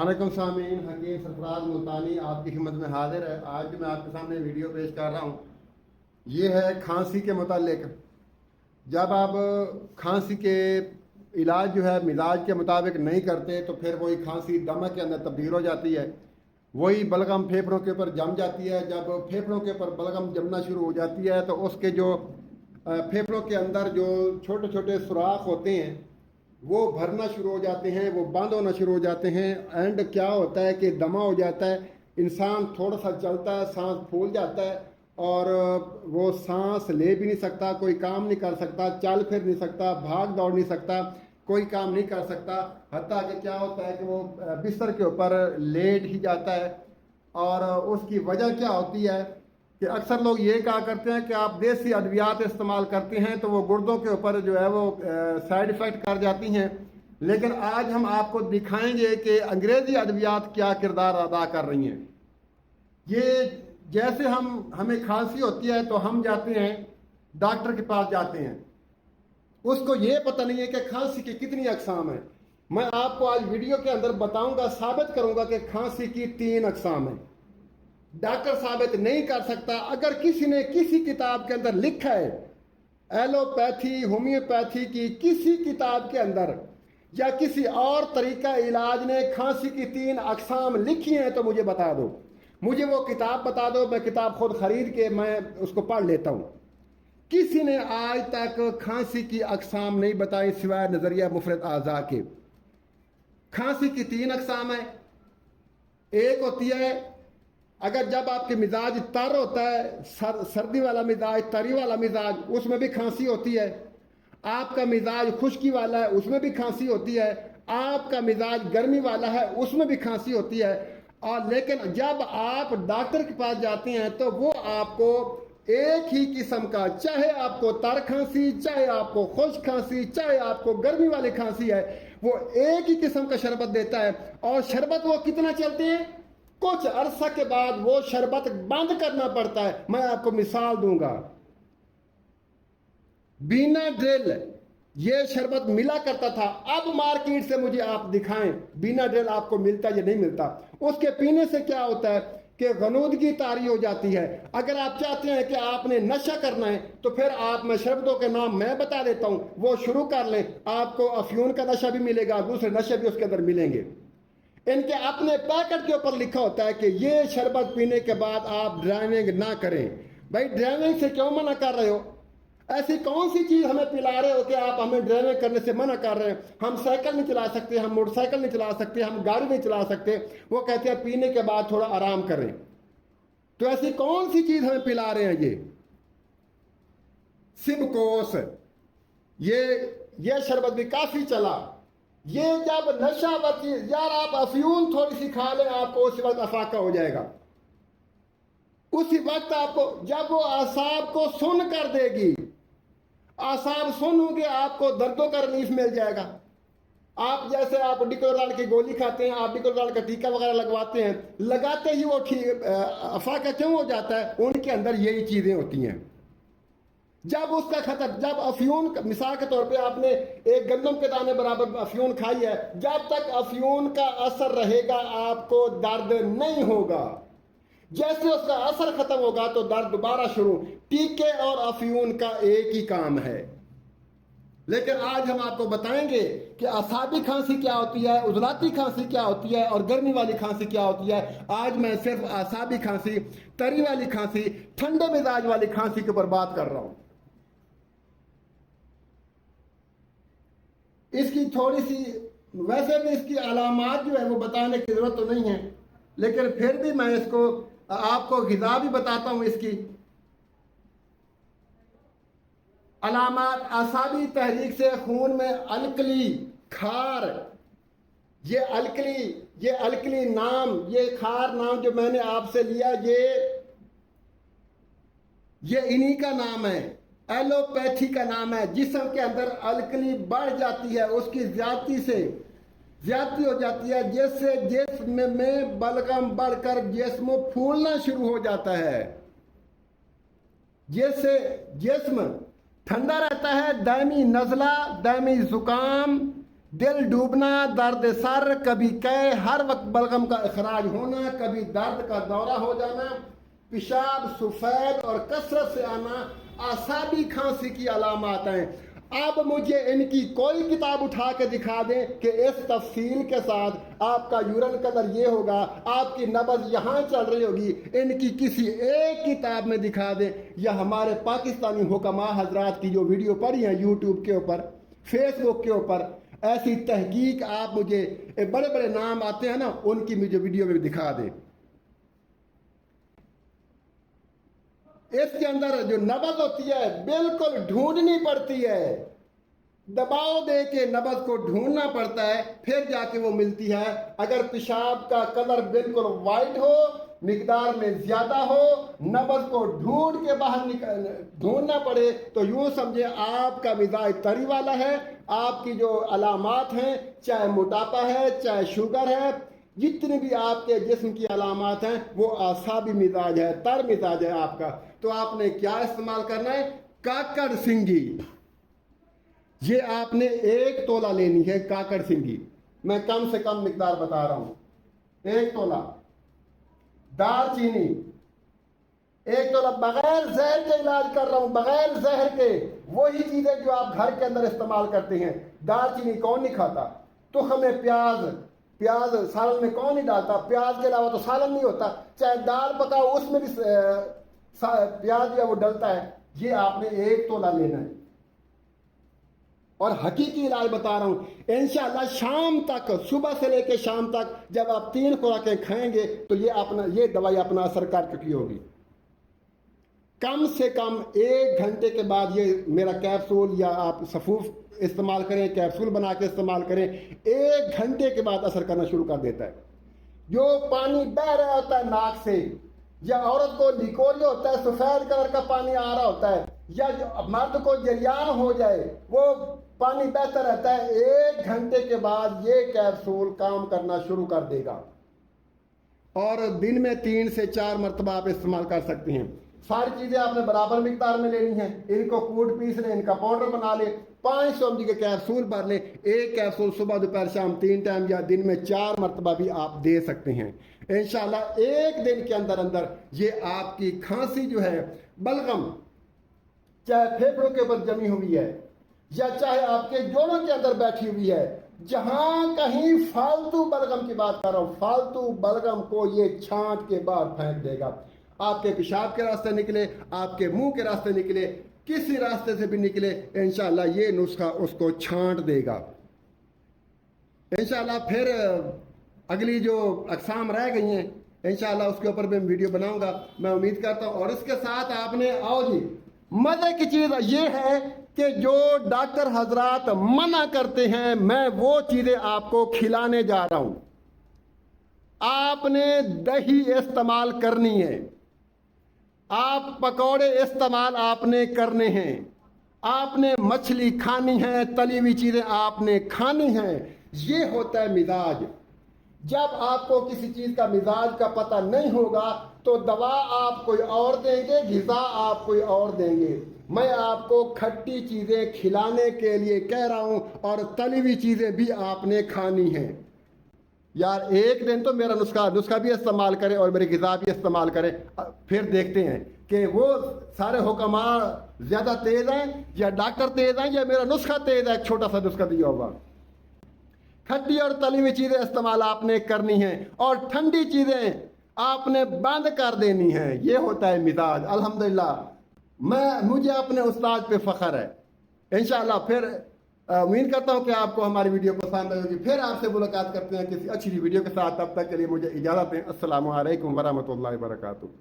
वालेकुम सामीन, हकीम सरफराज मुल्तानी आपकी खिदमत में हाजिर है। आज मैं आपके सामने वीडियो पेश कर रहा हूँ। ये है खांसी के मुतालिक। जब आप खांसी के इलाज जो है मिजाज के मुताबिक नहीं करते तो फिर वही खांसी दमा के अंदर तब्दील हो जाती है। वही बलगम फेफड़ों के ऊपर जम जाती है। जब फेफड़ों के ऊपर बलगम जमना शुरू हो जाती है तो उसके जो फेफड़ों के अंदर जो छोटे छोटे सुराख होते हैं वो भरना शुरू हो जाते हैं, वो बंद होना शुरू हो जाते हैं। एंड क्या होता है कि दमा हो जाता है, इंसान थोड़ा सा चलता है, सांस फूल जाता है और वो सांस ले भी नहीं सकता, कोई काम नहीं कर सकता, चल फिर नहीं सकता, भाग दौड़ नहीं सकता, कोई काम नहीं कर सकता। हत्ता कि क्या होता है कि वो बिस्तर के ऊपर लेट ही जाता है। और उसकी वजह क्या होती है कि अक्सर लोग ये कहा करते हैं कि आप देसी अद्वियात इस्तेमाल करते हैं तो वो गुर्दों के ऊपर जो है वो साइड इफ़ेक्ट कर जाती हैं। लेकिन आज हम आपको दिखाएंगे कि अंग्रेज़ी अद्वियात क्या किरदार अदा कर रही हैं। ये जैसे हमें खांसी होती है तो हम जाते हैं डॉक्टर के पास जाते हैं, उसको ये पता नहीं है कि खांसी की कितनी अकसाम है। मैं आपको आज वीडियो के अंदर बताऊंगा, साबित करूंगा कि खांसी की 3 अकसाम है। डॉक्टर साबित नहीं कर सकता। अगर किसी ने किसी किताब के अंदर लिखा है एलोपैथी होम्योपैथी की किसी किताब के अंदर या किसी और तरीका इलाज ने खांसी की 3 अकसाम लिखी हैं तो मुझे बता दो, मुझे वो किताब बता दो, मैं किताब खुद खरीद के मैं उसको पढ़ लेता हूं। किसी ने आज तक खांसी की अकसाम नहीं बताई सिवाय नजरिया मुफरद आज़ा के। खांसी की 3 अकसाम है। एक होती है अगर जब आपके मिजाज तर होता है, सर्दी वाला मिजाज, तरी वाला मिजाज, उसमें भी खांसी होती है। आपका मिजाज खुश्की वाला है, उसमें भी खांसी होती है। आपका मिजाज गर्मी वाला है, उसमें भी खांसी होती है। और लेकिन जब आप डॉक्टर के पास जाते हैं तो वो आपको एक ही किस्म का, चाहे आपको तर खांसी, चाहे आपको खुश्क खांसी, चाहे आपको गर्मी वाली खांसी है, वो एक ही किस्म का शरबत देता है। और शरबत वो कितना चलते हैं, कुछ अरसा के बाद वो शरबत बंद करना पड़ता है। मैं आपको मिसाल दूंगा, बीना ड्रिल ये शरबत मिला करता था, अब मार्केट से मुझे आप दिखाएं बीना ड्रिल आपको मिलता या नहीं मिलता। उसके पीने से क्या होता है कि गनूदगी तारी हो जाती है। अगर आप चाहते हैं कि आपने नशा करना है तो फिर आप, मैं शरबतों के नाम मैं बता देता हूं, वो शुरू कर लें। आपको अफ्यून का नशा भी मिलेगा, दूसरे नशे भी उसके अंदर मिलेंगे। इनके अपने पैकेट के ऊपर लिखा होता है कि ये शरबत पीने के बाद आप ड्राइविंग ना करें। भाई ड्राइविंग से क्यों मना कर रहे हो? ऐसी कौन सी चीज हमें पिला रहे हो कि आप हमें ड्राइविंग करने से मना कर रहे हैं? हम साइकिल नहीं चला सकते, हम मोटरसाइकिल नहीं चला सकते, हम गाड़ी नहीं चला सकते। वो कहते हैं पीने के बाद थोड़ा आराम करें। तो ऐसी कौन सी चीज हमें पिला रहे हैं? ये सिबकोस, ये शरबत भी काफी चला। ये जब नशा बची, यार आप अफ्यून थोड़ी सी खा लें, आपको उसी वक्त अफाका हो जाएगा। उसी वक्त आपको, जब वो आसाब को सुन कर देगी, आसाब सुन होंगे, आपको दर्दों का रिलीफ मिल जाएगा। आप जैसे आप डिकोलाल की गोली खाते हैं, आप डिकोलाल का टीका वगैरह लगवाते हैं, लगाते ही वो ठीक अफाका क्यों हो जाता है? उनके अंदर यही चीजें होती हैं। जब उसका खतर, जब अफ्यून, मिसाल के तौर पे आपने एक गंदम के दाने बराबर अफ्यून खाई है, जब तक अफ्यून का असर रहेगा आपको दर्द नहीं होगा। जैसे उसका असर खत्म होगा तो दर्द दोबारा शुरू। टीके और अफ्यून का एक ही काम है। लेकिन आज हम आपको बताएंगे कि असाबी खांसी क्या होती है, उजलाती खांसी क्या होती है और गर्मी वाली खांसी क्या होती है। आज मैं सिर्फ असाबी खांसी, तरी वाली खांसी, ठंडे मिजाज वाली खांसी के ऊपर बात कर रहा हूं। इसकी थोड़ी सी, वैसे भी इसकी अलामात जो है वो बताने की जरूरत तो नहीं है, लेकिन फिर भी मैं इसको आपको गिज़ा भी बताता हूं। इसकी अलामात, असाबी तहरीक से खून में अलकली, खार, ये अलकली नाम, ये खार नाम जो मैंने आपसे लिया, ये इन्हीं का नाम है, एलोपैथी का नाम है। जिस्म के अंदर अलकली बढ़ जाती है, उसकी ज्यादती हो जाती है, जिससे जिस्म में बलगम बढ़कर जिस्म फूलना शुरू हो जाता है, जिससे जिस्म ठंडा रहता है। दायमी नज़ला, दायमी जुकाम, दिल डूबना, दर्द सर, कभी कै, हर वक्त बलगम का अखराज होना, कभी दर्द का दौरा हो जाना, पेशाब सफ़ेद और कसरत से आना आसाबी खांसी की अलामत हैं। अब मुझे इनकी कोई किताब उठा के दिखा दें कि इस तफसील के साथ आपका यूरिन कलर ये होगा, आपकी नब्ज़ यहाँ चल रही होगी, इनकी किसी एक किताब में दिखा दें, या हमारे पाकिस्तानी हुक्मा हजरात की जो वीडियो पड़ी हैं यूट्यूब के ऊपर, फेसबुक के ऊपर, ऐसी तहकीक आप मुझे, बड़े बड़े नाम आते हैं ना, उनकी मुझे वीडियो में दिखा दें। इसके अंदर जो नब्ज़ होती है बिल्कुल ढूंढनी पड़ती है, दबाव दे के नब्ज़ को ढूंढना पड़ता है, फिर जाके वो मिलती है। अगर पेशाब का कलर बिल्कुल वाइट हो, मिकदार में ज्यादा हो, नब्ज़ को ढूंढ के बाहर ढूंढना पड़े, तो यूं समझे आपका मिजाज तरी वाला है। आपकी जो अलामात हैं, चाहे मोटापा है, चाहे शुगर है, जितनी भी आपके जिस्म की अलामात हैं, वो आसाबी मिजाज है, तर मिजाज है आपका। तो आपने क्या इस्तेमाल करना है? काकड़ सिंगी। ये आपने 1 तोला लेनी है काकड़ सिंगी। मैं कम से कम मिकदार बता रहा हूं। 1 तोला दालचीनी, 1 तोला, बगैर जहर के इलाज कर रहा हूं, बगैर जहर के, वही चीजें जो आप घर के अंदर इस्तेमाल करते हैं। दालचीनी कौन नहीं खाता? तुखमे प्याज सालन में कौन नहीं डालता? प्याज के अलावा तो सालन नहीं होता। चाहे दाल पकाओ उसमें भी प्याज जो है वो डलता है। ये आपने 1 तोला लेना है। और हकीकी इलाज बता रहा हूं, इंशाअल्लाह शाम तक, सुबह से लेकर शाम तक जब आप 3 खुराकें खाएंगे तो ये दवाई अपना असर कर चुकी होगी। कम से कम 1 घंटे के बाद ये मेरा कैप्सूल, या आप सफूफ इस्तेमाल करें, कैप्सूल बना के इस्तेमाल करें, 1 घंटे के बाद असर करना शुरू कर देता है। जो पानी बह रहा होता है नाक से, या औरत को लिकोरिया होता है, सफेद कलर का पानी आ रहा होता है, या जो मर्द को जरियान हो जाए, वो पानी बहता रहता है, 1 घंटे के बाद ये कैप्सूल काम करना शुरू कर देगा। और दिन में 3 से 4 मरतबा आप इस्तेमाल कर सकते हैं। सारी चीजें आपने बराबर मिकदार में लेनी है। इनको कूट पीस लें, इनका पाउडर बना ले, 500 mg के कैप्सूल भर ले। 1 कैप्सूल सुबह दोपहर शाम 3 टाइम, या दिन में 4 मरतबा भी आप दे सकते हैं। इंशाल्लाह 1 दिन के अंदर अंदर ये आपकी खांसी जो है, बलगम, चाहे फेफड़ों के ऊपर जमी हुई है, या चाहे आपके जोड़ों के अंदर बैठी हुई है, जहां कहीं फालतू बलगम की बात कर रहा हूं, फालतू बलगम को ये छांट के बाहर फेंक देगा। आपके पेशाब के रास्ते निकले, आपके मुंह के रास्ते निकले, किसी रास्ते से भी निकले, इंशाल्लाह ये नुस्खा उसको छांट देगा। इंशाल्लाह फिर अगली जो अक़साम रह गई हैं, इंशाल्लाह उसके ऊपर भी मैं वीडियो बनाऊंगा, मैं उम्मीद करता हूं। और इसके साथ आपने, आओ जी, मजे की चीज ये है कि जो डॉक्टर हजरात मना करते हैं, मैं वो चीजें आपको खिलाने जा रहा हूं। आपने दही इस्तेमाल करनी है, आप पकौड़े इस्तेमाल आपने करने हैं, आपने मछली खानी है, तली हुई चीजें आपने खानी हैं। ये होता है मिजाज। जब आपको किसी चीज का मिजाज का पता नहीं होगा तो दवा आप कोई और देंगे, ग़िज़ा आप कोई और देंगे। मैं आपको खट्टी चीजें खिलाने के लिए कह रहा हूं, और तली हुई चीजें भी आपने खानी हैं। यार 1 दिन तो मेरा नुस्खा भी इस्तेमाल करें और मेरे ग़िज़ा भी इस्तेमाल करें, फिर देखते हैं कि वो सारे हुक्मा ज्यादा तेज हैं, या डॉक्टर तेज हैं, या मेरा नुस्खा तेज है। छोटा सा नुस्खा दिया होगा। खट्टी और तली हुई चीजें इस्तेमाल आपने करनी है, और ठंडी चीजें आपने बंद कर देनी है। ये होता है मिजाज। अल्हम्दुलिल्लाह, मुझे अपने उस्ताद पे फख्र है। इंशाअल्लाह फिर उम्मीद करता हूँ कि आपको हमारी वीडियो पसंद आएगी। फिर आपसे मुलाकात करते हैं किसी अच्छी वीडियो के साथ। तब तक के लिए मुझे इजाज़त दें। अस्सलामु अलैकुम वरहमतुल्लाहि वबरकातुहू।